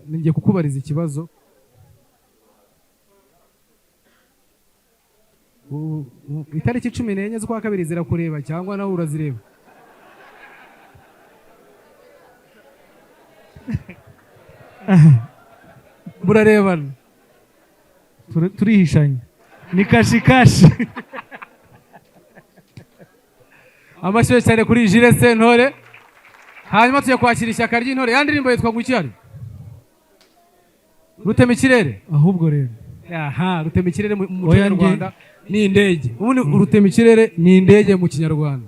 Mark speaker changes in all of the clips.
Speaker 1: Ngiye kukubariza ikibazo. Itariki 14 z'ukwa kabiri zirakureba cyangwa nawe urazireba? Murarebana.
Speaker 2: Turihishanya. Ni kashi.
Speaker 1: Amashyushye cyane kuri Jules Sentore. Hanyuma tujya kwakira ishyaka ry'intore. Ya ndirimbo yitwa Gukiyari. Rutema ikirere.
Speaker 2: Ahubwo rero.
Speaker 1: Aha, rutema ikirere mu Kinyarwanda ni indege. Ubundi rutema ikirere ni indege mu Kinyarwanda.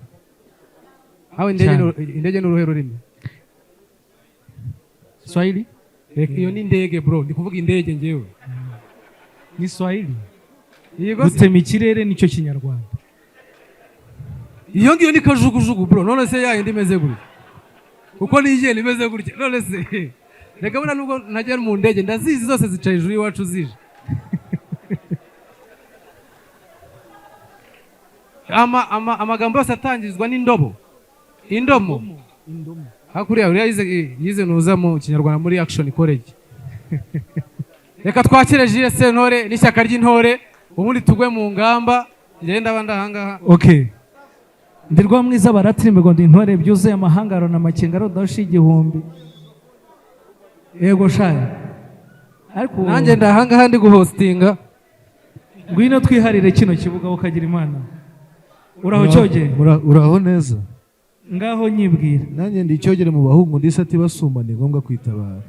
Speaker 1: Aho indege n'uruhe rurimi?
Speaker 2: Swahili?
Speaker 1: Iyo ni indege bro, ndi kuvuga indege ngewe.
Speaker 2: Ni Swahili.
Speaker 1: Yego.
Speaker 2: Rutema ikirere nicyo Kinyarwanda.
Speaker 1: Iyo ngiyo ni kajugujugu bro, none se yayindi imeze gutya. Kuko nigiye nimeze gutya. None se reka bura nubwo ntajya mu ndege ndazizi zose zicaye hejuru y'iwacu zije. Amagambo yose atangizwa n'indobo. Indomo. Hakuriya uriya yize nuza mu Kinyarwanda muri Action College. Reka twakire Jules Sentore n'ishyaka ry'intore ubundi tugwe mu ngamba ngenda banda hangaha.
Speaker 2: Okay. Ndirwa mwiza baratirimbe ngo intore byuzuye amahangaro na makengaro dashi igihumbi. Yego shaye. Ariko
Speaker 1: nanjye ndahangaha ndi guhostinga.
Speaker 2: Ngwino twiharire kino kibuga ukagira imana. Uraho cyoge?
Speaker 3: Uraho neza.
Speaker 2: Ngaho nyibwira.
Speaker 3: Nanjye ndi cyogere mu bahungu ndisati basumba ni ngombwa kwitabara.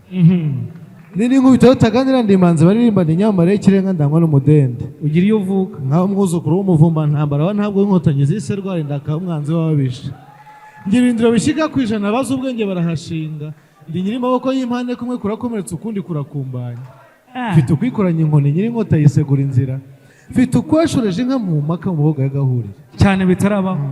Speaker 3: Nini nkubita utaganira ndimanze baririmba ni nyamara y'ikirenga ndangwa n'umudende.
Speaker 2: Ugira iyo uvuka.
Speaker 3: Nka umwuzukuru w'umuvumba ntambara wa ntabwo inkotanyi zise rwari ndaka umwanzi wababisha. Ngirindiro bishika kwijana bazo ubwenge barahashinga. Ndi nyiri maboko y'impande kumwe kurakomeretsa ukundi kurakumbanya. Mfite ukwikoranya inkoni nyiri inkota yisegura inzira. Mfite ukwashoreje inka mu maka mu boga y'agahurire.
Speaker 2: Cyane bitarabaho.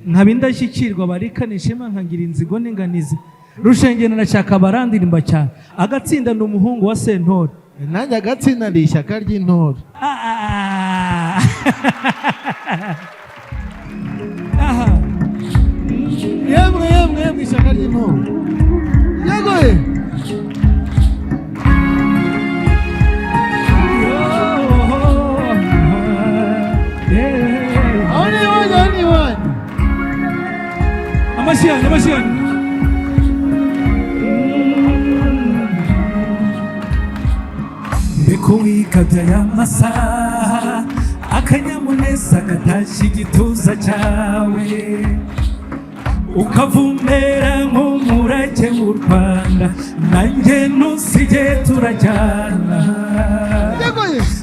Speaker 2: Nkabindashyikirwa barikanisha imana nkagira inzigo n'inganizi. Rushengena na cyaka barandirimba cyane. Agatsinda n'umuhungu wa Sentore.
Speaker 3: Nanjye agatsinda ndi ishyaka ry'intore. Yemwe ishyaka ry'intore. Yego
Speaker 2: Amashiyani. Mbeko wikabya y'amasaha akanyamuneza gatashye igituza cyawe ukavumera nk'umurage w'u Rwanda nanjye ntusige turajyana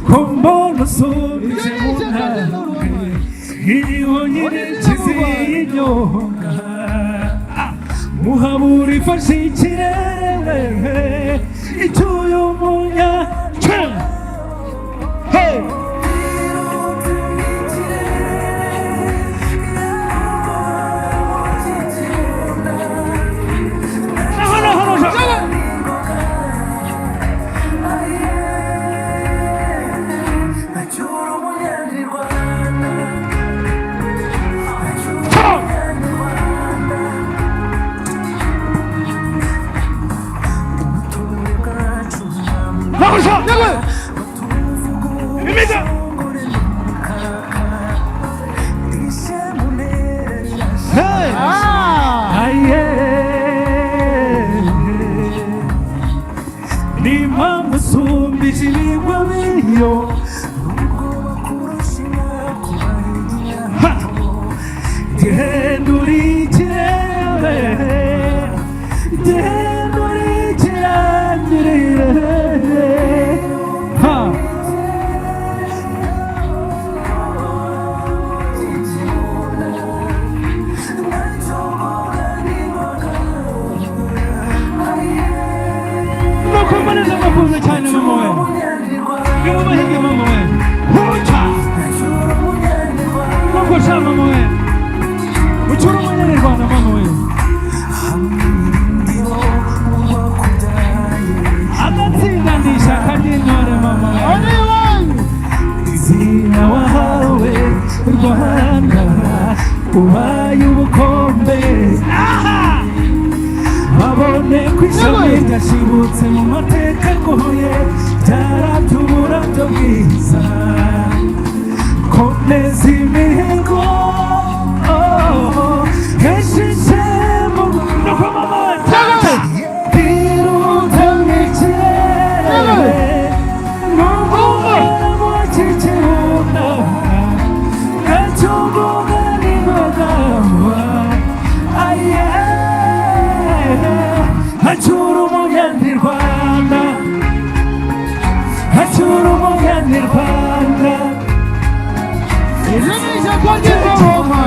Speaker 2: ko mbona usubije mu ntambwe iriho nyine kizinyonga muhabura ifashe ikirere icyuye umunyacyo agatsinda ndi ishyaka ry'intore Rwanda ubaye ubukombe babone ku ishami ryashibutse mu mateka agoye byarabyubura byo bwiza komeza imihigo heshishe mu no kwamamaza biruta n'ikirere n'umubona mu kikibuga gacuguga n'imagamba aye hacura umunyarwanda hacura umunyarwanda
Speaker 3: Iganisha kwa Jehova.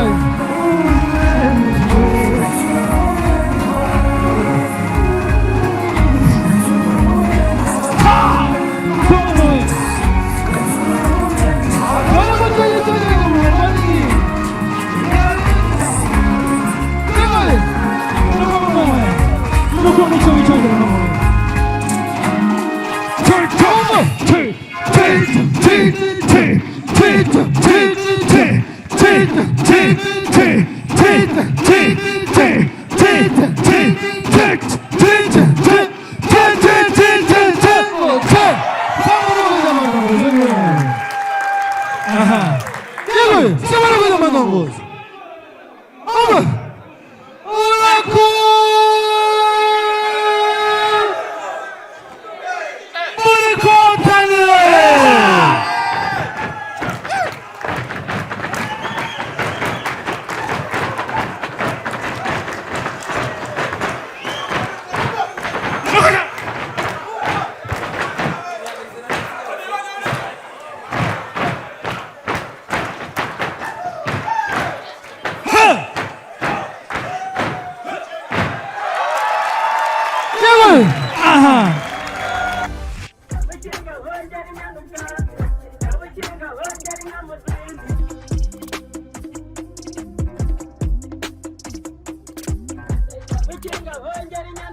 Speaker 4: Getting